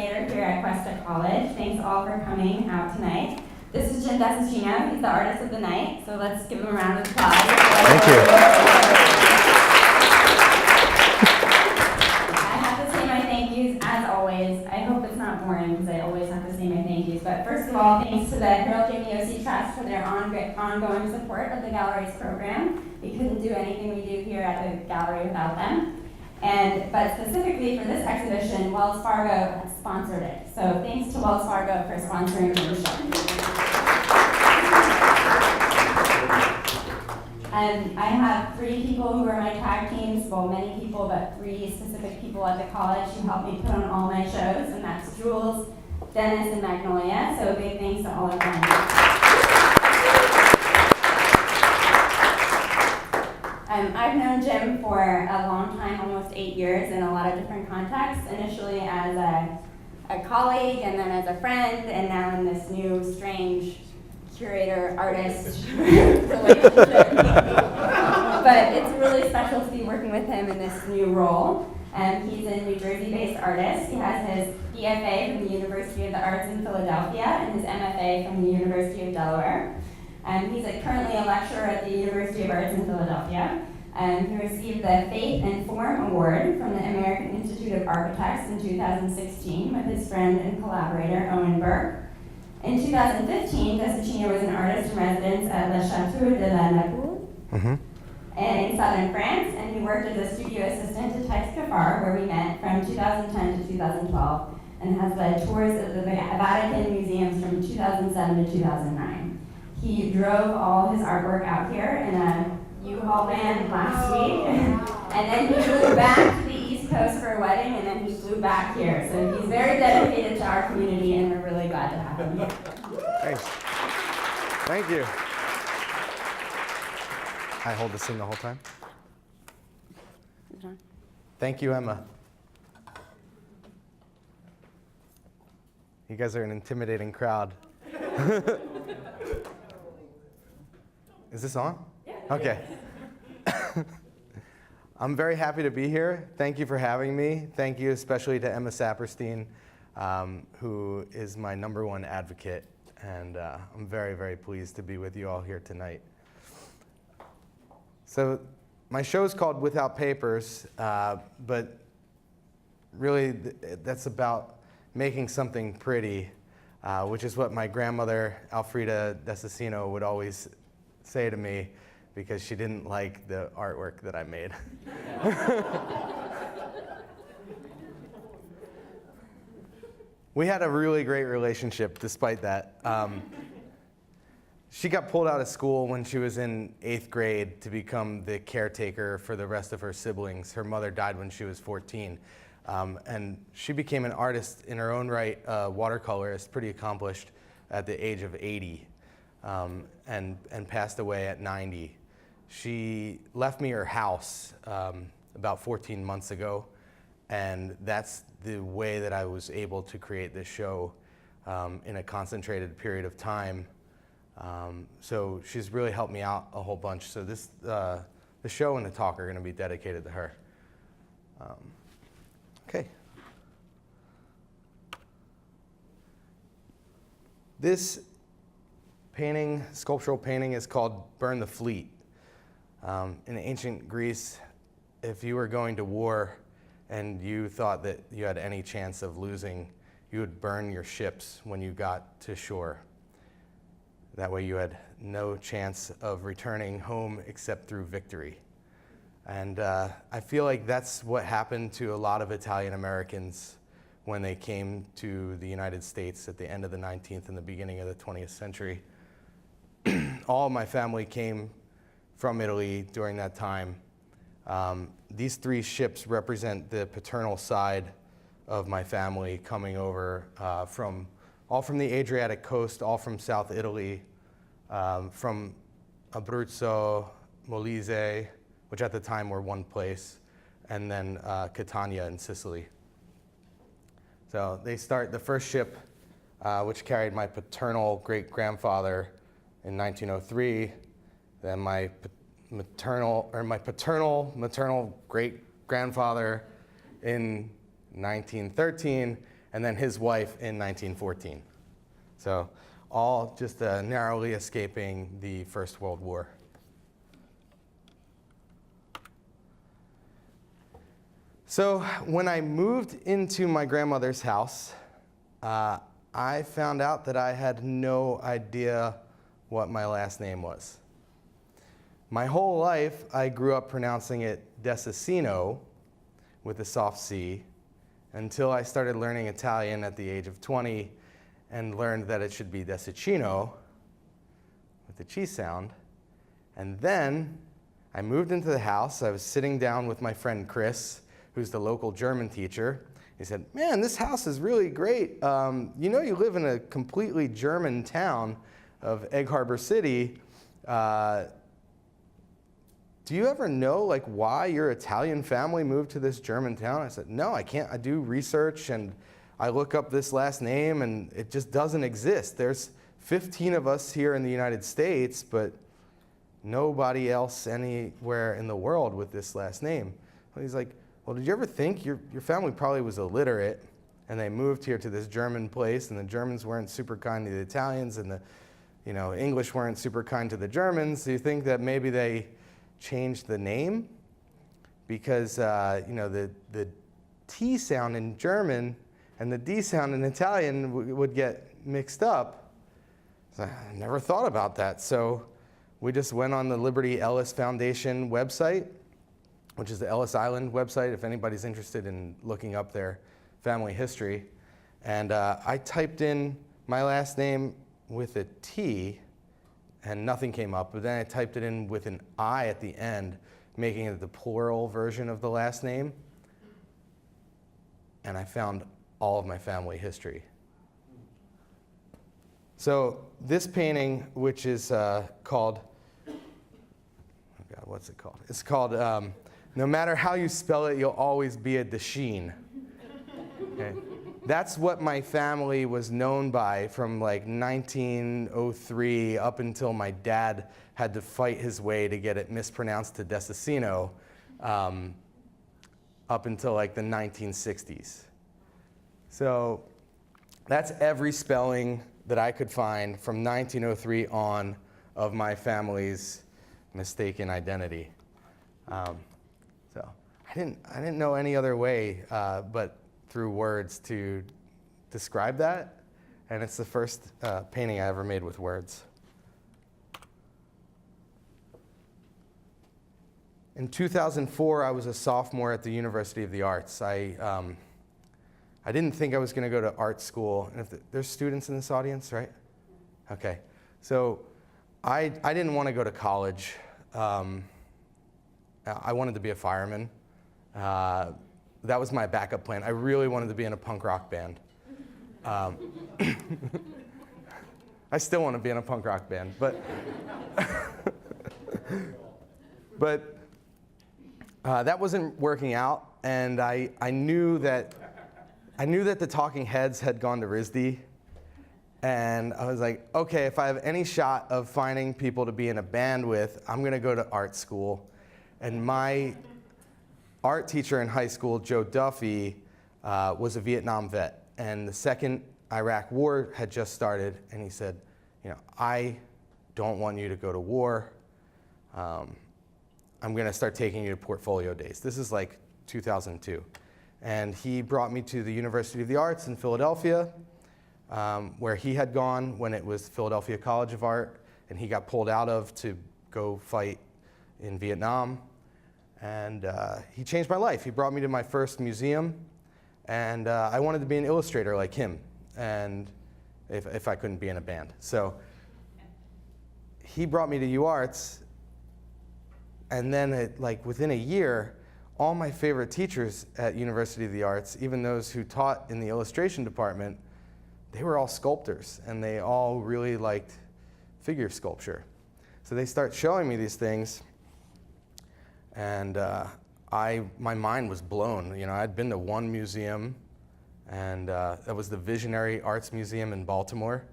coordinator here at Cuesta College. Thanks all for coming out tonight. This is Dessicino. He's the artist of the night, so let's give him a round of applause. Thank you. I have to say my thank yous, as always. I hope it's not boring, because I always have to say my thank yous. But first of all, thanks to the Harold J. Miosi Trust for their ongoing support of the Galleries program. We couldn't do anything we do here at the gallery without them. But specifically for this exhibition, Wells Fargo sponsored it. So thanks to Wells Fargo for sponsoring the show. I have 3 people who are my tag teams, well, many people, but 3 specific people at the college who help me put on all my shows, and that's Jules, Dennis, and Magnolia. So big thanks to all of them. I've known Jim for a long time, almost 8 years, in a lot of different contexts. Initially as a colleague, and then as a friend, and now in this new strange curator-artist relationship. But it's really special to be working with him in this new role. He's a New Jersey-based artist. He has his BFA from the University of the Arts in Philadelphia and his MFA from the University of Delaware. He's currently a lecturer at the University of Arts in Philadelphia. He received the Faith and Form Award from the American Institute of Architects in 2016 with his friend and collaborator, Owen Burke. In 2015, Dessicino was an artist in residence at Le Château de la Napoule in southern France, and he worked as a studio assistant to Tex Caffar, where we met from 2010 to 2012, and has led tours of the Vatican museums from 2007 to 2009. He drove all his artwork out here in a U-Haul van last week, and then he flew back to the East Coast for a wedding, and then he flew back here. So he's very dedicated to our community, and we're really glad to have him here. Thanks. Thank you. I hold the scene the whole time. Thank you, Emma. You guys are an intimidating crowd. Is this on? Yeah. Okay. I'm very happy to be here. Thank you for having me. Thank you especially to Emma Saperstein, who is my #1 advocate. And I'm very, very pleased to be with you all here tonight. So my show is called Without Papers, but really that's about making something pretty, which is what my grandmother, Alfreda Dessicino, would always say to me, because she didn't like the artwork that I made. We had a really great relationship despite that. She got pulled out of school when she was in 8th grade to become the caretaker for the rest of her siblings. Her mother died when she was 14. And she became an artist in her own right, a watercolorist, pretty accomplished, at the age of 80, and passed away at 90. She left me her house about 14 months ago, and that's the way that I was able to create this show in a concentrated period of time. So she's really helped me out a whole bunch. So this, the show and the talk are going to be dedicated to her. Okay. This painting, sculptural painting, is called Burn the Fleet. In ancient Greece, if you were going to war and you thought that you had any chance of losing, you would burn your ships when you got to shore. That way you had no chance of returning home except through victory. And I feel like that's what happened to a lot of Italian Americans when they came to the United States at the end of the 19th and the beginning of the 20th century. All of my family came from Italy during that time. These 3 ships represent the paternal side of my family coming over all from the Adriatic coast, all from South Italy, from Abruzzo, Molise, which at the time were one place, and then Catania in Sicily. So they start the first ship, which carried my paternal great-grandfather in 1903, then my paternal maternal great-grandfather in 1913, and then his wife in 1914. So all just narrowly escaping the First World War. So when I moved into my grandmother's house, I found out that I had no idea what my last name was. My whole life, I grew up pronouncing it Dessicino with a soft C until I started learning Italian at the age of 20 and learned that it should be Dessicino with the cheese sound. And then I moved into the house. I was sitting down with my friend Chris, who's the local German teacher. He said, "Man, this house is really great. You know, you live in a completely German town of Egg Harbor City. Do you ever know like why your Italian family moved to this German town?" I said, "No, I can't. I do research and I look up this last name and it just doesn't exist. There's 15 of us here in the United States, but nobody else anywhere in the world with this last name." Well, he's like, "Well, did you ever think your family probably was illiterate and they moved here to this German place and the Germans weren't super kind to the Italians and the English weren't super kind to the Germans? Do you think that maybe they changed the name because the T sound in German and the D sound in Italian would get mixed up?" So I never thought about that. So we just went on the Liberty Ellis Foundation website, which is the Ellis Island website, if anybody's interested in looking up their family history. And I typed in my last name with a T, and nothing came up. But then I typed it in with an I at the end, making it the plural version of the last name. And I found all of my family history. So this painting, which is called, oh God, what's it called? It's called "No Matter How You Spell It, You'll Always Be a Dessicino." Okay. That's what my family was known by from like 1903 up until my dad had to fight his way to get it mispronounced to Dessicino up until like the 1960s. So that's every spelling that I could find from 1903 on of my family's mistaken identity. So I didn't know any other way but through words to describe that, and it's the first painting I ever made with words. In 2004, I was a sophomore at the University of the Arts. I didn't think I was going to go to art school. And there's students in this audience, right? Okay. So I didn't want to go to college. I wanted to be a fireman. That was my backup plan. I really wanted to be in a punk rock band. I still want to be in a punk rock band, but that wasn't working out, and I knew that the Talking Heads had gone to RISD, and I was like, okay, if I have any shot of finding people to be in a band with, I'm going to go to art school. And my art teacher in high school, Joe Duffy, was a Vietnam vet, and the second Iraq War had just started, and he said, I don't want you to go to war. I'm going to start taking you to portfolio days. This is like 2002. And he brought me to the University of the Arts in Philadelphia, where he had gone when it was Philadelphia College of Art, and he got pulled out of to go fight in Vietnam. And he changed my life. He brought me to my first museum, and I wanted to be an illustrator like him, and if I couldn't be in a band. So he brought me to UArts, and then within a year, all my favorite teachers at University of the Arts, even those who taught in the illustration department, they were all sculptors, and they all really liked figure sculpture. So they start showing me these things, and my mind was blown. I'd been to one museum, and that was the Visionary Arts Museum in Baltimore.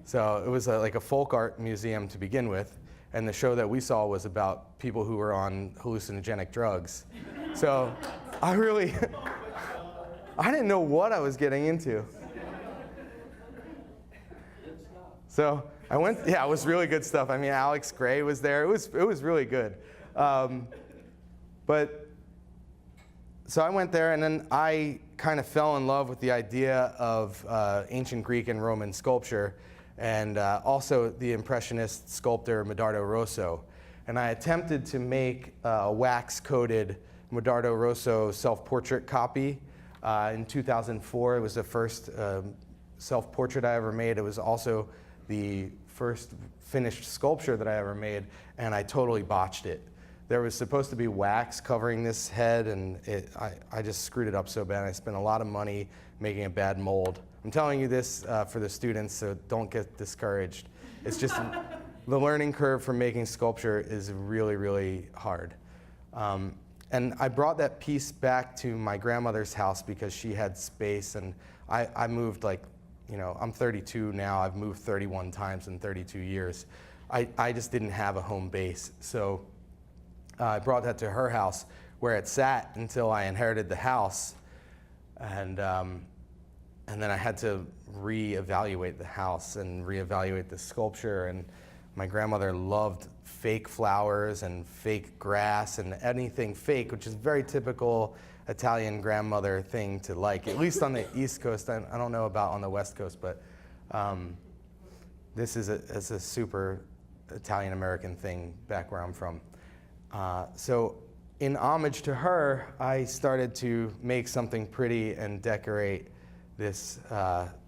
So it was like a folk art museum to begin with, and the show that we saw was about people who were on hallucinogenic drugs. So I I didn't know what I was getting into. So I went, yeah, it was really good stuff. I mean, Alex Gray was there. It was really good. But so I went there, and then I kind of fell in love with the idea of ancient Greek and Roman sculpture, and also the Impressionist sculptor Medardo Rosso. And I attempted to make a wax-coated Medardo Rosso self-portrait copy in 2004. It was the first self-portrait I ever made. It was also the first finished sculpture that I ever made, and I totally botched it. There was supposed to be wax covering this head, and I just screwed it up so bad. I spent a lot of money making a bad mold. I'm telling you this for the students, so don't get discouraged. It's just the learning curve for making sculpture is really, really hard. And I brought that piece back to my grandmother's house because she had space, and I moved like, you know, I'm 32 now. I've moved 31 times in 32 years. I just didn't have a home base. So I brought that to her house where it sat until I inherited the house. And then I had to reevaluate the house and reevaluate the sculpture. And my grandmother loved fake flowers and fake grass and anything fake, which is very typical Italian grandmother thing to like, at least on the East Coast. I don't know about on the West Coast, but this is a super Italian-American thing back where I'm from. So in homage to her, I started to make something pretty and decorate this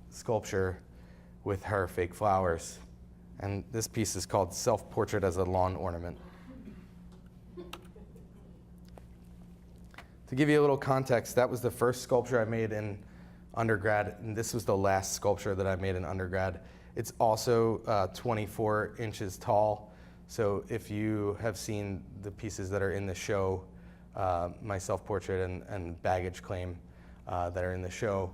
sculpture with her fake flowers. And this piece is called Self-Portrait as a Lawn Ornament. To give you a little context, that was the first sculpture I made in undergrad, and this was the last sculpture that I made in undergrad. It's also 24 inches tall. So if you have seen the pieces that are in the show, my self-portrait and baggage claim that are in the show,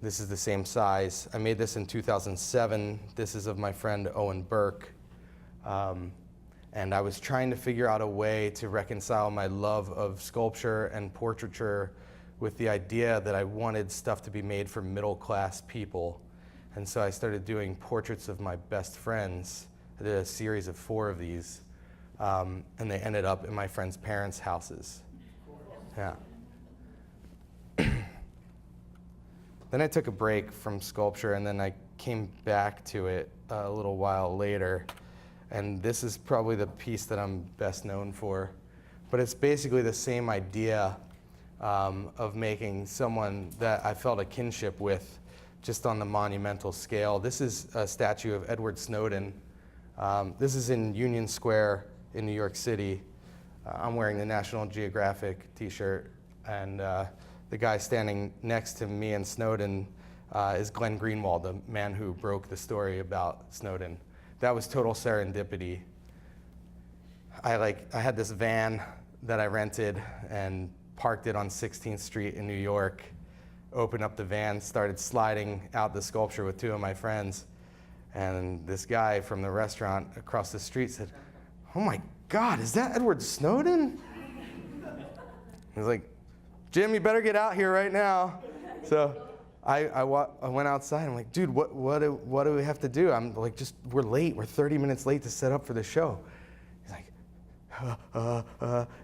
this is the same size. I made this in 2007. This is of my friend Owen Burke. And I was trying to figure out a way to reconcile my love of sculpture and portraiture with the idea that I wanted stuff to be made for middle-class people. And so I started doing portraits of my best friends. I did a series of 4 of these, and they ended up in my friends' parents' houses. Yeah. Then I took a break from sculpture, and then I came back to it a little while later. And this is probably the piece that I'm best known for. But it's basically the same idea of making someone that I felt a kinship with, just on the monumental scale. This is a statue of Edward Snowden. This is in Union Square in New York City. I'm wearing the National Geographic t-shirt, and the guy standing next to me and Snowden is Glenn Greenwald, the man who broke the story about Snowden. That was total serendipity. I had this van that I rented and parked it on 16th Street in New York, opened up the van, started sliding out the sculpture with 2 of my friends. And this guy from the restaurant across the street said, "Oh my God, is that Edward Snowden?" He was like, "Jim, you better get out here right now." So I went outside. I'm like, "Dude, what do we have to do?" I'm like, we're late. We're 30 minutes late to set up for the show. He's like,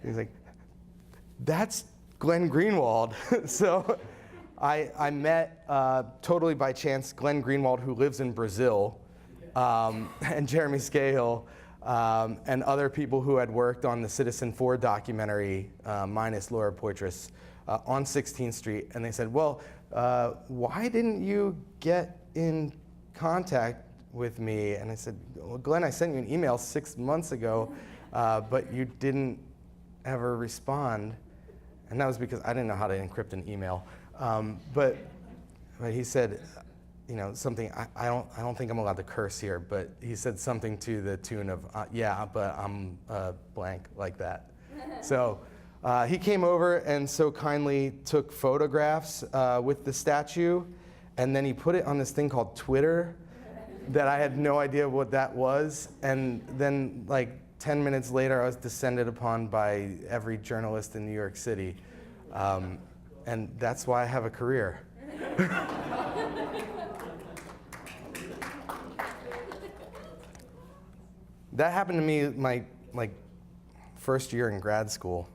he's like, "That's Glenn Greenwald." So I met totally by chance Glenn Greenwald, who lives in Brazil, and Jeremy Scahill, and other people who had worked on the Citizen4 documentary, minus Laura Poitras, on 16th Street. And they said, "Well, why didn't you get in contact with me?" And I said, "Well, Glenn, I sent you an email 6 months ago, but you didn't ever respond." And that was because I didn't know how to encrypt an email. But he said, you know, something, I don't think I'm allowed to curse here, but he said something to the tune of, "Yeah, but I'm blank," like that. So he came over and so kindly took photographs with the statue, and then he put it on this thing called Twitter that I had no idea what that was. And then like 10 minutes later, I was descended upon by every journalist in New York City. and that's why I have a career. That happened to me my first year in grad school.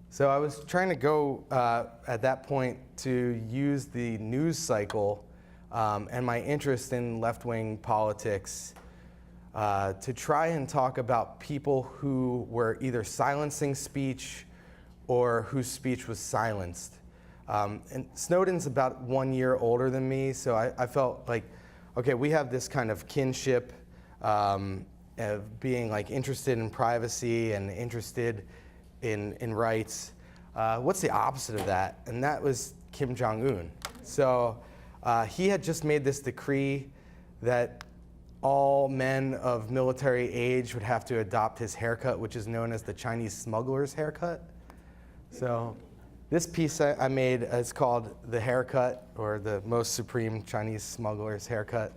So I was trying to go at that point to use the news cycle and my interest in left-wing politics to try and talk about people who were either silencing speech or whose speech was silenced. And Snowden's about 1 year older than me, so I felt like, okay, we have this kind of kinship of being like interested in privacy and interested in rights. What's the opposite of that? And that was Kim Jong-un. So he had just made this decree that all men of military age would have to adopt his haircut, which is known as the Chinese smuggler's haircut. So this piece I made is called The Haircut, or the Most Supreme Chinese Smuggler's Haircut,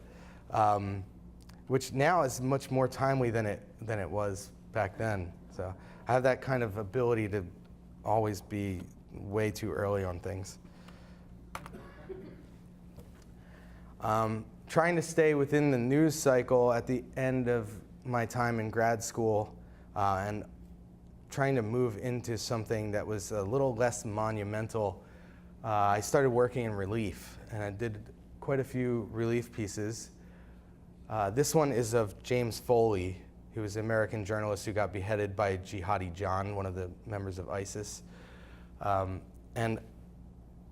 which now is much more timely than it was back then. So I have that kind of ability to always be way too early on things. Trying to stay within the news cycle at the end of my time in grad school and trying to move into something that was a little less monumental, I started working in relief, and I did quite a few relief pieces. This one is of James Foley, who was an American journalist who got beheaded by Jihadi John, one of the members of ISIS. And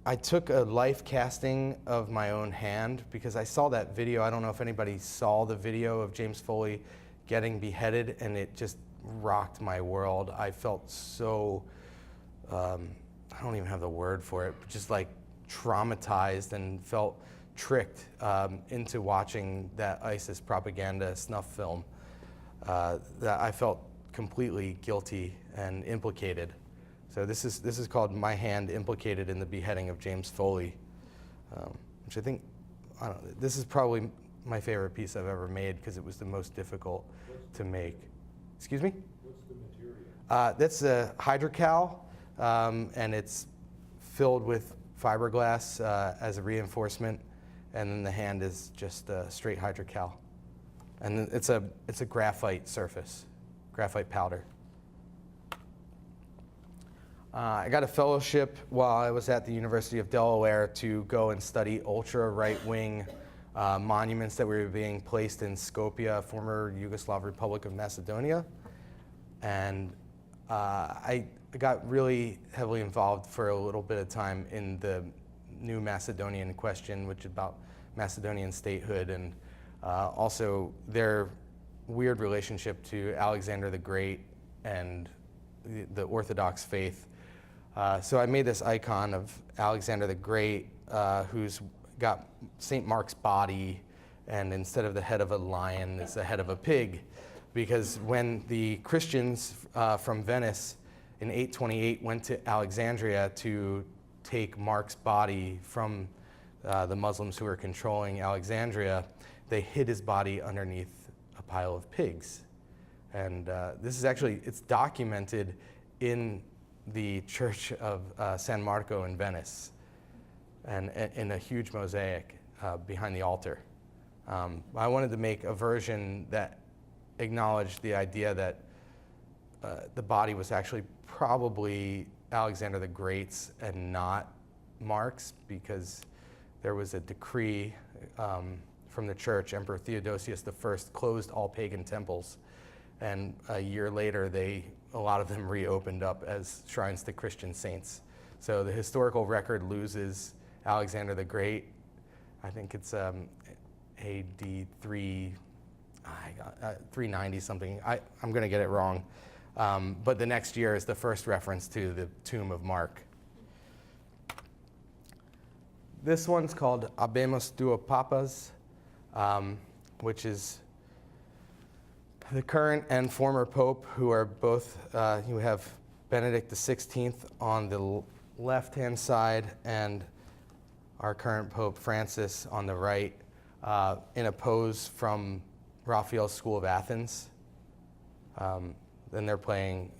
I took a life casting of my own hand because I saw that video. I don't know if anybody saw the video of James Foley getting beheaded, and it just rocked my world. I felt so, I don't even have the word for it, but just like traumatized and felt tricked into watching that ISIS propaganda snuff film. That I felt completely guilty and implicated. So this is called My Hand Implicated in the Beheading of James Foley, which I think, this is probably my favorite piece I've ever made because it was the most difficult to make. Excuse me? What's the material? That's a hydrocal, and it's filled with fiberglass as a reinforcement, and then the hand is just a straight hydrocal. And it's a graphite surface, graphite powder. I got a fellowship while I was at the University of Delaware to go and study ultra right-wing monuments that were being placed in Skopje, former Yugoslav Republic of Macedonia. And I got really heavily involved for a little bit of time in the new Macedonian question, which is about Macedonian statehood, and also their weird relationship to Alexander the Great and the Orthodox faith. So I made this icon of Alexander the Great, who's got St. Mark's body, and instead of the head of a lion, it's the head of a pig. Because when the Christians from Venice in 828 went to Alexandria to take Mark's body from the Muslims who were controlling Alexandria, they hid his body underneath a pile of pigs. And this is actually, it's documented in the Church of San Marco in Venice, and in a huge mosaic behind the altar. I wanted to make a version that acknowledged the idea that the body was actually probably Alexander the Great's and not Mark's, because there was a decree from the church. Emperor Theodosius I closed all pagan temples, and a year later a lot of them reopened up as shrines to Christian saints. So the historical record loses Alexander the Great. I think it's AD 390 something. I'm going to get it wrong. But the next year is the first reference to the tomb of Mark. This one's called Habemus Duo Papas, which is the current and former pope, who are both, you have Benedict XVI on the left-hand side and our current Pope Francis on the right, in a pose from Raphael's School of Athens. Then they're playing,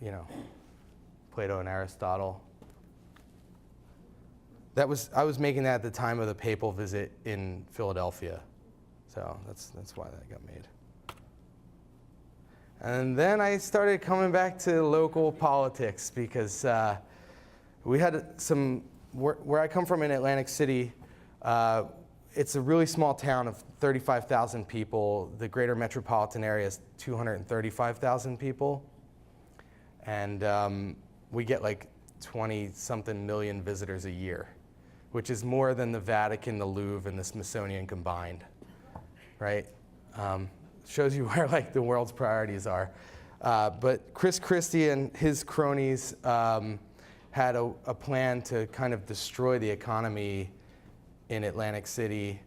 Plato and Aristotle. I was making that at the time of the papal visit in Philadelphia. So that's why that got made. And then I started coming back to local politics because we had where I come from in Atlantic City, it's a really small town of 35,000 people. The greater metropolitan area is 235,000 people. And we get like 20-something million visitors a year, which is more than the Vatican, the Louvre, and the Smithsonian combined, right? Shows you where like the world's priorities are. But Chris Christie and his cronies had a plan to kind of destroy the economy in Atlantic City,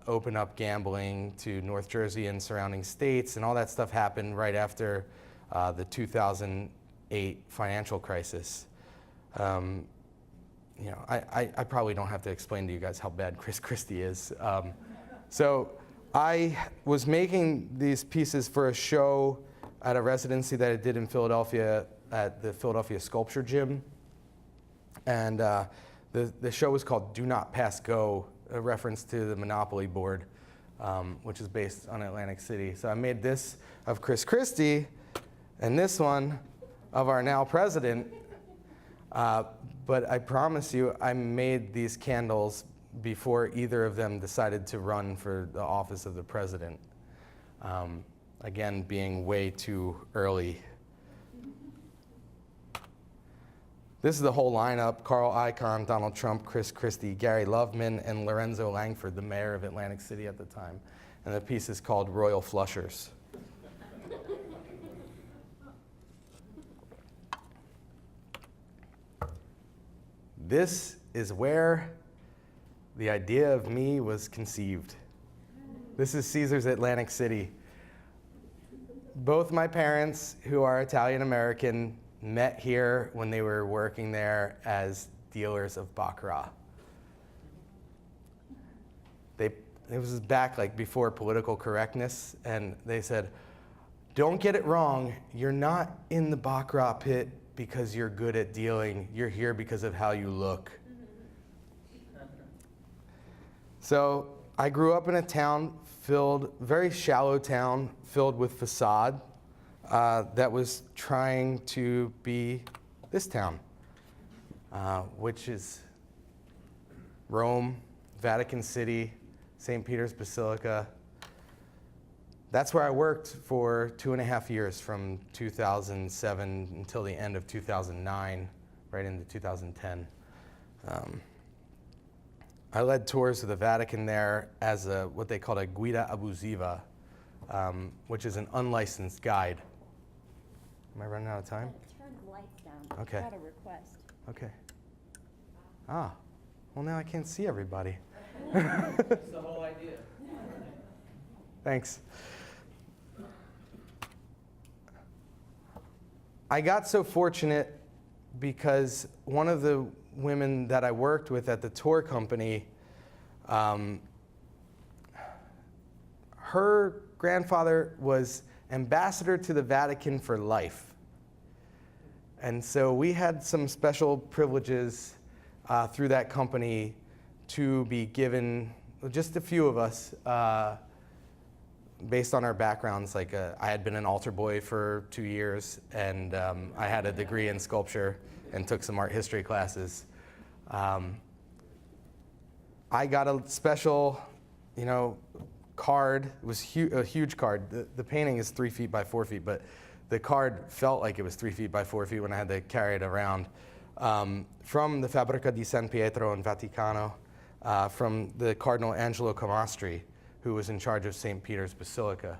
open up gambling to North Jersey and surrounding states, and all that stuff happened right after the 2008 financial crisis. I probably don't have to explain to you guys how bad Chris Christie is. So I was making these pieces for a show at a residency that I did in Philadelphia at the Philadelphia Sculpture Gym. And the show was called Do Not Pass Go, a reference to the Monopoly board, which is based on Atlantic City. So I made this of Chris Christie and this one of our now president. But I promise you, I made these candles before either of them decided to run for the office of the president. Again, being way too early. This is the whole lineup: Carl Icahn, Donald Trump, Chris Christie, Gary Loveman, and Lorenzo Langford, the mayor of Atlantic City at the time. And the piece is called Royal Flushers. This is where the idea of me was conceived. This is Caesar's Atlantic City. Both my parents, who are Italian-American, met here when they were working there as dealers of Baccarat. It was back like before political correctness, and they said, don't get it wrong, you're not in the Baccarat pit because you're good at dealing, you're here because of how you look. So I grew up in a town very shallow town, filled with facade, that was trying to be this town, which is Rome, Vatican City, St. Peter's Basilica. That's where I worked for 2.5 years, from 2007 until the end of 2009, right into 2010. I led tours of the Vatican there as what they called a guida abusiva, which is an unlicensed guide. Am I running out of time? Turn the lights down. Okay. Got a request. Okay. Well, now I can't see everybody. That's the whole idea. Thanks. I got so fortunate because one of the women that I worked with at the tour company, her grandfather was ambassador to the Vatican for life. And so we had some special privileges through that company to be given, just a few of us, based on our backgrounds. Like I had been an altar boy for 2 years, and I had a degree in sculpture and took some art history classes. I got a special, card. It was a huge card. The painting is 3 feet by 4 feet, but the card felt like it was 3 feet by 4 feet when I had to carry it around. From the Fabbrica di San Pietro in Vaticano, from the Cardinal Angelo Camastri, who was in charge of St. Peter's Basilica.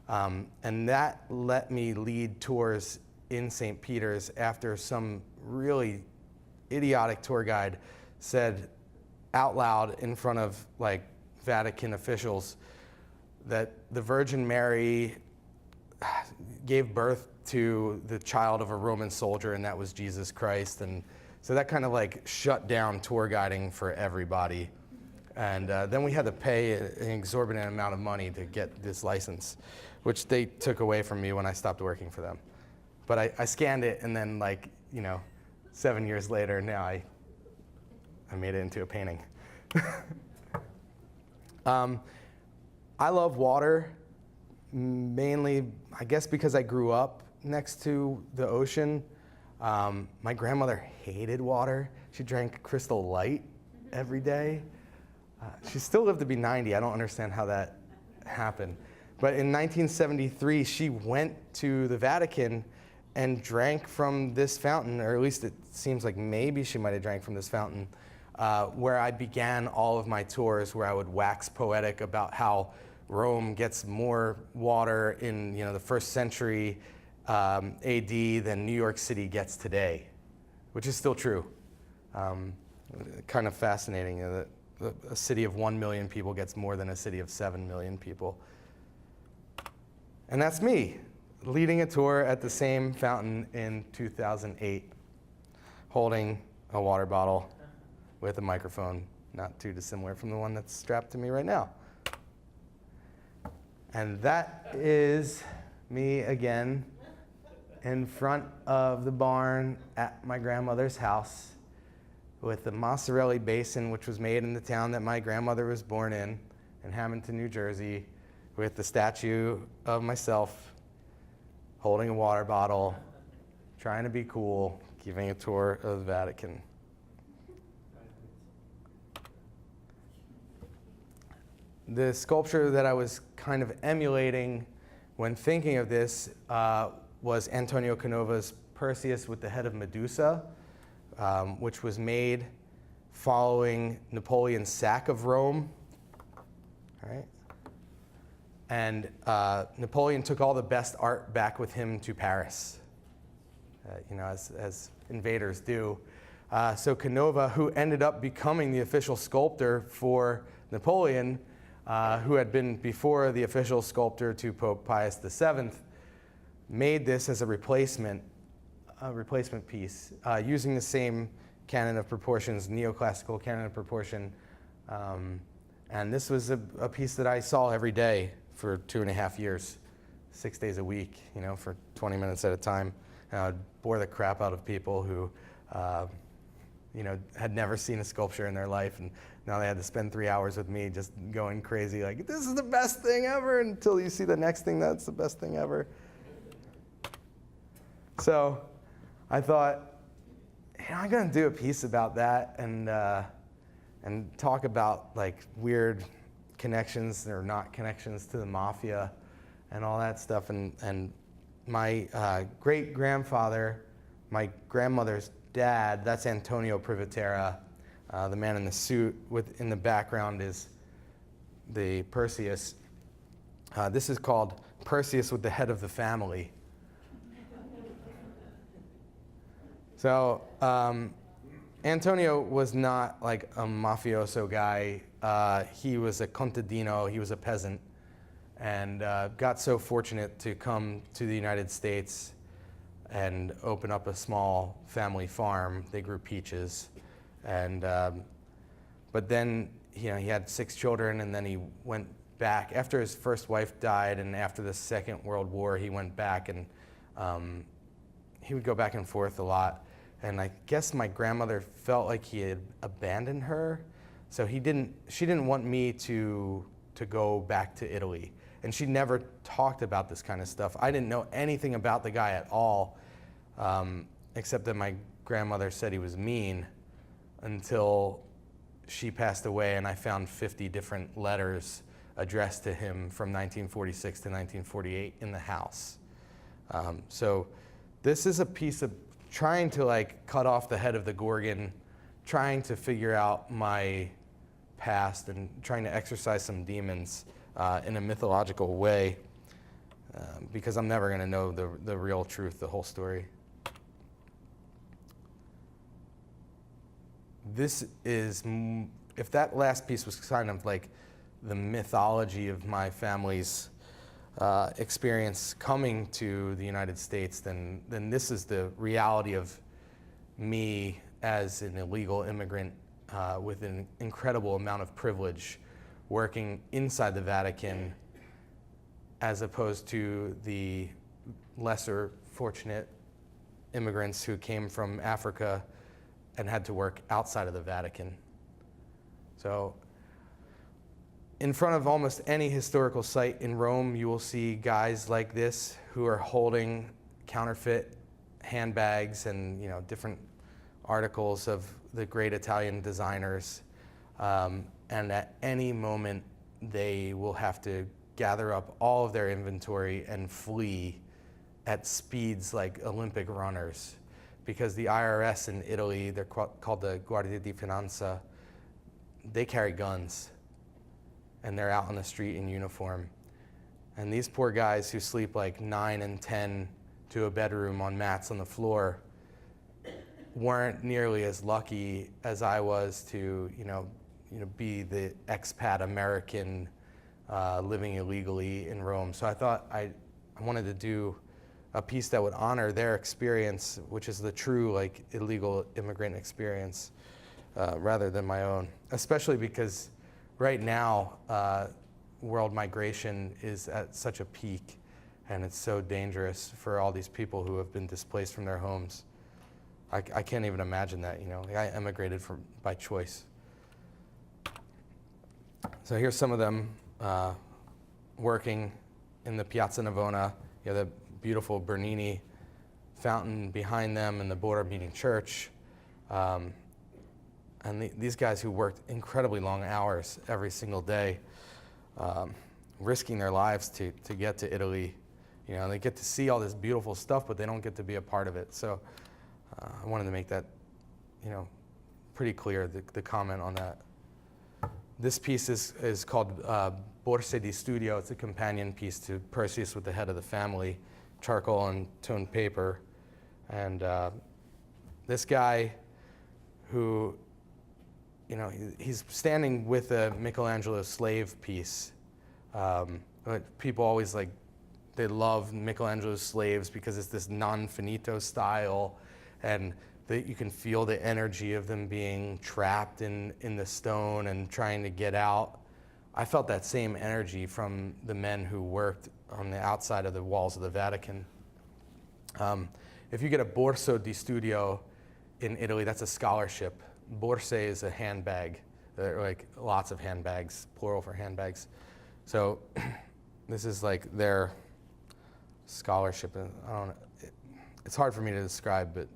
And that let me lead tours in St. Peter's after some really idiotic tour guide said out loud in front of like Vatican officials that the Virgin Mary gave birth to the child of a Roman soldier, and that was Jesus Christ. And so that kind of like shut down tour guiding for everybody. And then we had to pay an exorbitant amount of money to get this license, which they took away from me when I stopped working for them. But I scanned it, and then 7 years later, now I made it into a painting. I love water, mainly, I guess, because I grew up next to the ocean. My grandmother hated water. She drank Crystal Light every day. She still lived to be 90. I don't understand how that happened. But in 1973, she went to the Vatican and drank from this fountain, or at least it seems like maybe she might have drank from this fountain, where I began all of my tours, where I would wax poetic about how Rome gets more water in the first century AD than New York City gets today, which is still true. Kind of fascinating that a city of 1 million people gets more than a city of 7 million people. And that's me, leading a tour at the same fountain in 2008, holding a water bottle with a microphone, not too dissimilar from the one that's strapped to me right now. And that is me again in front of the barn at my grandmother's house with the Mozzarella basin, which was made in the town that my grandmother was born in Hamilton, New Jersey, with the statue of myself holding a water bottle, trying to be cool, giving a tour of the Vatican. The sculpture that I was kind of emulating when thinking of this was Antonio Canova's Perseus with the head of Medusa, which was made following Napoleon's sack of Rome. All right? And Napoleon took all the best art back with him to Paris, as invaders do. So Canova, who ended up becoming the official sculptor for Napoleon, who had been before the official sculptor to Pope Pius VII, made this as a replacement piece, using the same canon of proportions, neoclassical canon of proportion. And this was a piece that I saw every day for 2.5 years, 6 days a week, for 20 minutes at a time. And I would bore the crap out of people who, had never seen a sculpture in their life, and now they had to spend 3 hours with me just going crazy, like, this is the best thing ever, until you see the next thing that's the best thing ever. So I thought, I'm gonna do a piece about that and talk about like weird connections or not connections to the mafia and all that stuff. And my great-grandfather, my grandmother's dad, that's Antonio Privatera, the man in the suit. In the background is the Perseus. This is called Perseus with the head of the family. So Antonio was not like a mafioso guy. He was a contadino. He was a peasant, and got so fortunate to come to the United States and open up a small family farm. They grew peaches, and but then he had 6 children, and then he went back after his first wife died, and after the Second World War, he went back, and he would go back and forth a lot. And I guess my grandmother felt like he had abandoned her, so she didn't want me to go back to Italy. And she never talked about this kind of stuff. I didn't know anything about the guy at all, except that my grandmother said he was mean, until she passed away, and I found 50 different letters addressed to him from 1946 to 1948 in the house. So this is a piece of trying to like cut off the head of the Gorgon, trying to figure out my past and trying to exorcise some demons in a mythological way, because I'm never going to know the real truth, the whole story. This is, if that last piece was kind of like the mythology of my family's experience coming to the United States, then this is the reality of me as an illegal immigrant with an incredible amount of privilege, working inside the Vatican, as opposed to the lesser fortunate immigrants who came from Africa and had to work outside of the Vatican. So in front of almost any historical site in Rome, you will see guys like this who are holding counterfeit handbags and different articles of the great Italian designers. And at any moment, they will have to gather up all of their inventory and flee at speeds like Olympic runners, because the IRS in Italy, they're called the Guardia di Finanza, they carry guns, and they're out on the street in uniform. And these poor guys who sleep like 9 and 10 to a bedroom on mats on the floor weren't nearly as lucky as I was to, be the expat American living illegally in Rome. So I thought I wanted to do a piece that would honor their experience, which is the true illegal immigrant experience, rather than my own. Especially because right now, world migration is at such a peak, and it's so dangerous for all these people who have been displaced from their homes. I can't even imagine that. I emigrated by choice. So here's some of them working in the Piazza Navona. You have the beautiful Bernini fountain behind them and the Border Meeting Church. And these guys who worked incredibly long hours every single day, risking their lives to get to Italy. They get to see all this beautiful stuff, but they don't get to be a part of it. So I wanted to make that, pretty clear, the comment on that. This piece is called Borse di Studio. It's a companion piece to Perseus with the Head of the Family, charcoal and toned paper. And this guy who, he's standing with a Michelangelo slave piece. People always they love Michelangelo's slaves because it's this non finito style, and you can feel the energy of them being trapped in the stone and trying to get out. I felt that same energy from the men who worked on the outside of the walls of the Vatican. If you get a Borso di Studio in Italy, that's a scholarship. Borse is a handbag. There are lots of handbags, plural for handbags. So this is their scholarship. I don't know. It's hard for me to describe, but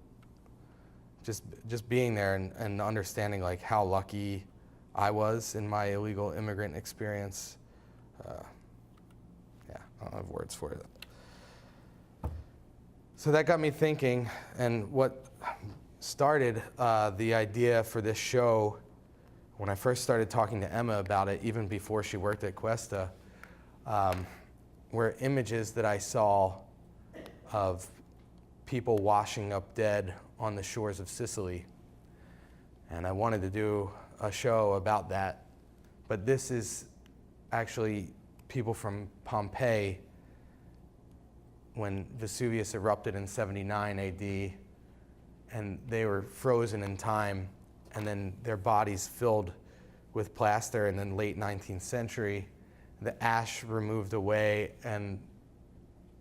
just being there and understanding how lucky I was in my illegal immigrant experience. I don't have words for it. So that got me thinking, and what started the idea for this show, when I first started talking to Emma about it, even before she worked at Cuesta, were images that I saw of people washing up dead on the shores of Sicily. And I wanted to do a show about that. But this is actually people from Pompeii when Vesuvius erupted in 79 AD, and they were frozen in time, and then their bodies filled with plaster in the late 19th century. The ash removed away, and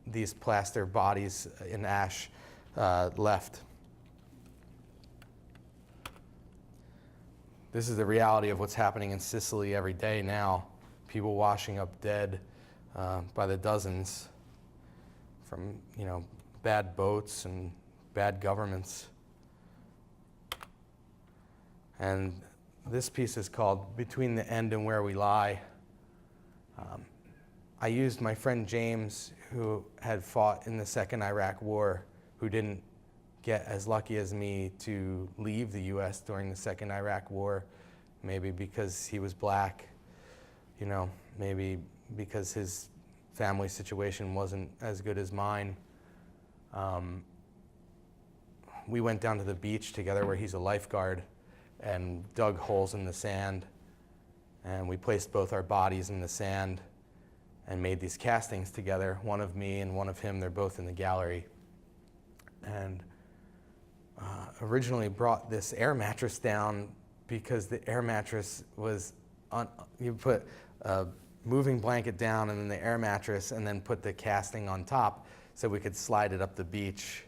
these plaster bodies in ash left. This is the reality of what's happening in Sicily every day now. People washing up dead by the dozens from, bad boats and bad governments. And this piece is called Between the End and Where We Lie. I used my friend James, who had fought in the Second Iraq War, who didn't get as lucky as me to leave the U.S. during the Second Iraq War, maybe because he was black, maybe because his family situation wasn't as good as mine. We went down to the beach together where he's a lifeguard and dug holes in the sand, and we placed both our bodies in the sand and made these castings together, one of me and one of him. They're both in the gallery. And originally brought this air mattress down because the air mattress was you put a moving blanket down and then the air mattress and then put the casting on top so we could slide it up the beach.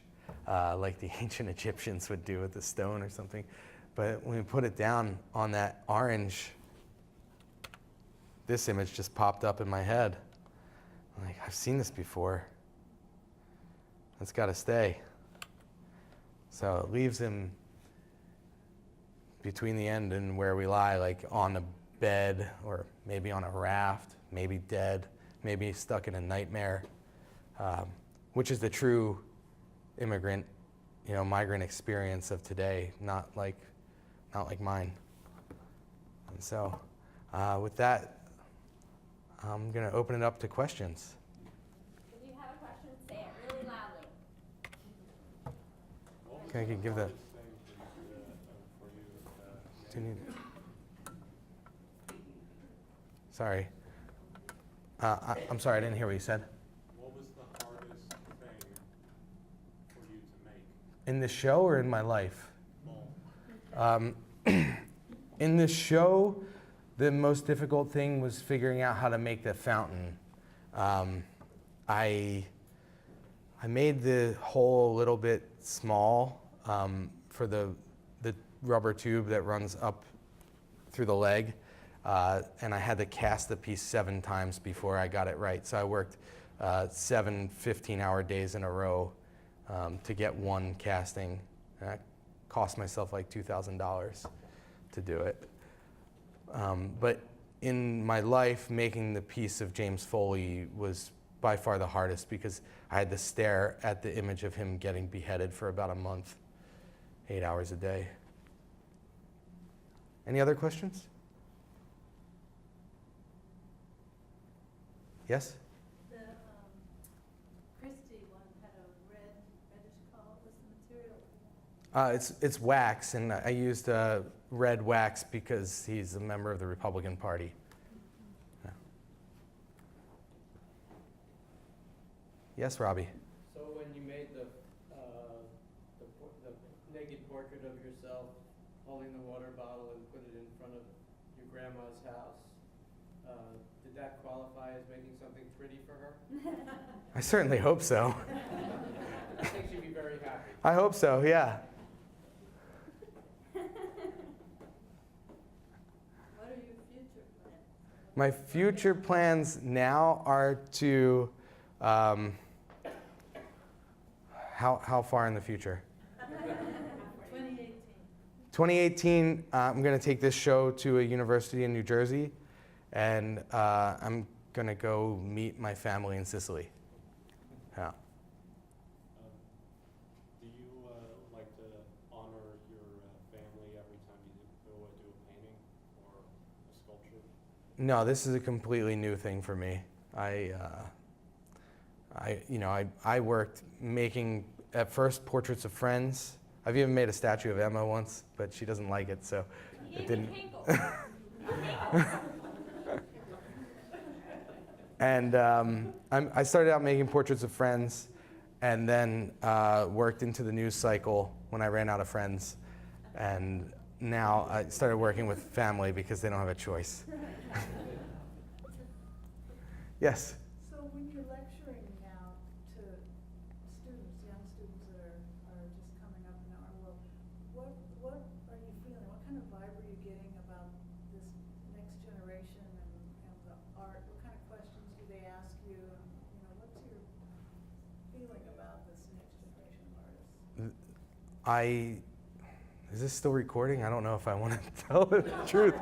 like the ancient Egyptians would do with the stone or something. But when we put it down on that orange, this image just popped up in my head. I'm like, I've seen this before. That's got to stay. So it leaves him between the end and where we lie, like on a bed or maybe on a raft, maybe dead, maybe stuck in a nightmare, which is the true immigrant, migrant experience of today, not like mine. And so with that, I'm going to open it up to questions. If you have a question, say it really loudly. Okay, I can give the. Sorry. I'm sorry, I didn't hear what you said. What was the hardest thing for you to make? In the show or in my life? Both. In the show, the most difficult thing was figuring out how to make the fountain. I made the hole a little bit small for the rubber tube that runs up through the leg, and I had to cast the piece 7 times before I got it right. So I worked 7 15-hour days in a row to get one casting. And I cost myself like $2,000 to do it. But in my life, making the piece of James Foley was by far the hardest because I had to stare at the image of him getting beheaded for about a month, 8 hours a day. Any other questions? Yes? The Christie one had a reddish color. What's the material? It's wax, and I used red wax because he's a member of the Republican Party. Yeah. Yes, Robbie? So when you made the naked portrait of yourself holding the water bottle and put it in front of your grandma's house, did that qualify as making something pretty for her? I certainly hope so. I think she'd be very happy. I hope so, yeah. What are your future plans? My future plans now are to, how far in the future? 2018. 2018, I'm going to take this show to a university in New Jersey, and I'm going to go meet my family in Sicily. Yeah. Do you like to honor your family every time you go do a painting or a sculpture? No, this is a completely new thing for me. I worked making, at first, portraits of friends. I've even made a statue of Emma once, but she doesn't like it, so it didn't. And I started out making portraits of friends, and then worked into the news cycle when I ran out of friends. And now I started working with family because they don't have a choice. Yes? So when you're lecturing now to students, young students that are just coming up in our world, what are you feeling? What kind of vibe are you getting about this next generation and the art? What kind of questions do they ask you? And, what's your feeling about this next generation of artists? Is this still recording? I don't know if I want to tell the truth.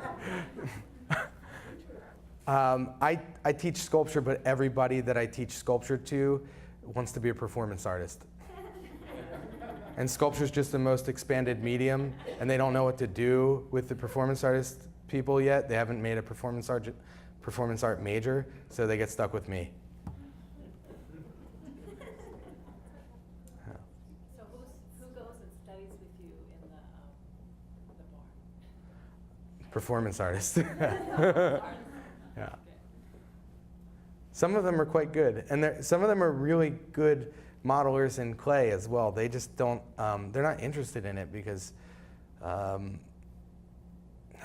I teach sculpture, but everybody that I teach sculpture to wants to be a performance artist. And sculpture is just the most expanded medium, and they don't know what to do with the performance artist people yet. They haven't made a performance art major, so they get stuck with me. So who goes and studies with you in the barn? Performance artist. Yeah. Some of them are quite good, and some of them are really good modelers in clay as well. They just don't, they're not interested in it because, I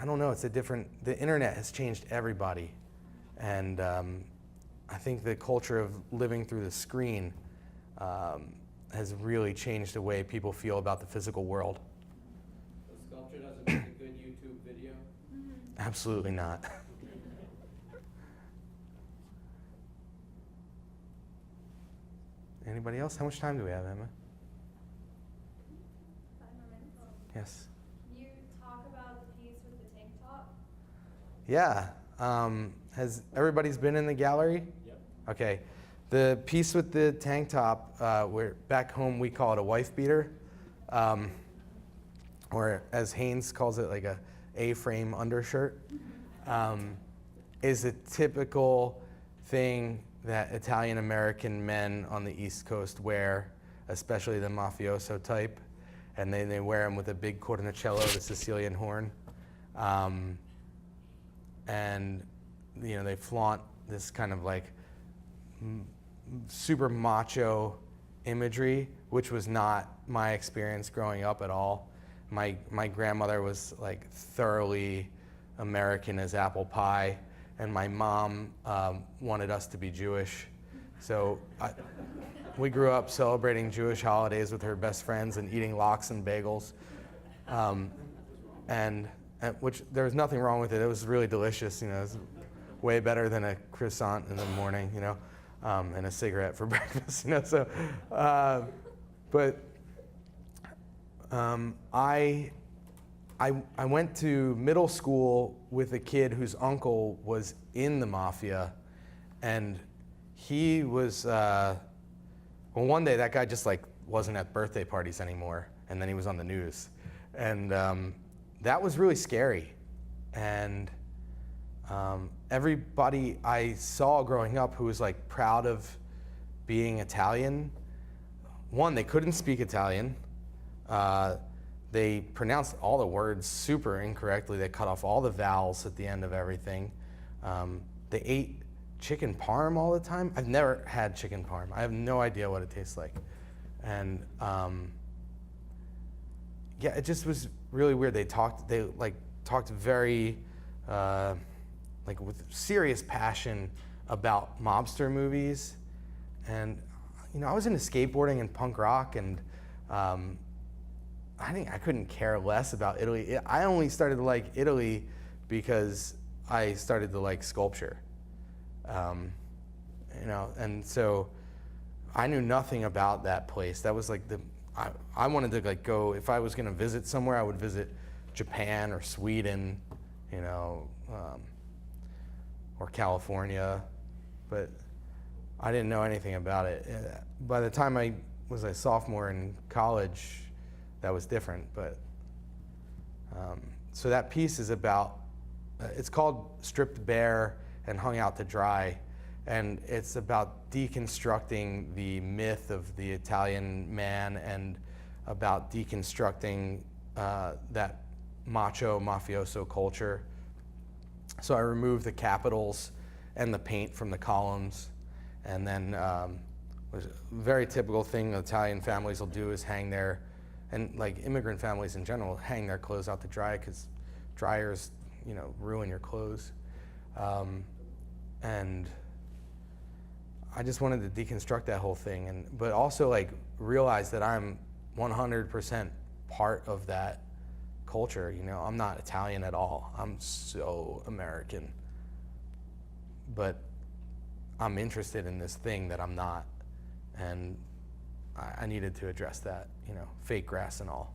don't know, the internet has changed everybody. And I think the culture of living through the screen has really changed the way people feel about the physical world. The sculpture doesn't make a good YouTube video. Absolutely not. Anybody else? How much time do we have, Emma? 5 more minutes. Yes. Can you talk about the piece with the tank top? Yeah. Has everybody's been in the gallery? Yep. Okay. The piece with the tank top, where back home we call it a wife beater, or as Haynes calls it, like a A-frame undershirt, is a typical thing that Italian American men on the East Coast wear, especially the mafioso type, and they wear them with a big corniciello, the Sicilian horn, and they flaunt this kind of like super macho imagery, which was not my experience growing up at all. My grandmother was like thoroughly American as apple pie, and my mom wanted us to be Jewish. So we grew up celebrating Jewish holidays with her best friends and eating lox and bagels, and which there was nothing wrong with it. It was really delicious. It was way better than a croissant in the morning, and a cigarette for breakfast. I went to middle school with a kid whose uncle was in the mafia, and he was, one day that guy just like wasn't at birthday parties anymore, and then he was on the news. And that was really scary. And everybody I saw growing up who was like proud of being Italian, one, they couldn't speak Italian. They pronounced all the words super incorrectly. They cut off all the vowels at the end of everything. They ate chicken parm all the time. I've never had chicken parm. I have no idea what it tastes like. And yeah, it just was really weird. They talked very like with serious passion about mobster movies. And I was into skateboarding and punk rock, and I think I couldn't care less about Italy. I only started to like Italy because I started to like sculpture. And so I knew nothing about that place. That was like I wanted to like go, if I was gonna visit somewhere, I would visit Japan or Sweden, or California, but I didn't know anything about it. By the time I was a sophomore in college, that was different. But so that piece is about, it's called Stripped Bare and Hung Out to Dry, and it's about deconstructing the myth of the Italian man and about deconstructing that macho mafioso culture. So I removed the capitals and the paint from the columns, and then was a very typical thing Italian families will do is hang their, and like immigrant families in general, hang their clothes out to dry because dryers, ruin your clothes. And I just wanted to deconstruct that whole thing, but also like realize that I'm 100% part of that culture. I'm not Italian at all. I'm so American. But I'm interested in this thing that I'm not, and I needed to address that, fake grass and all.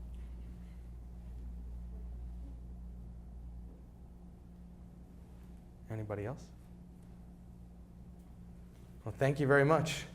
Anybody else? Well, thank you very much.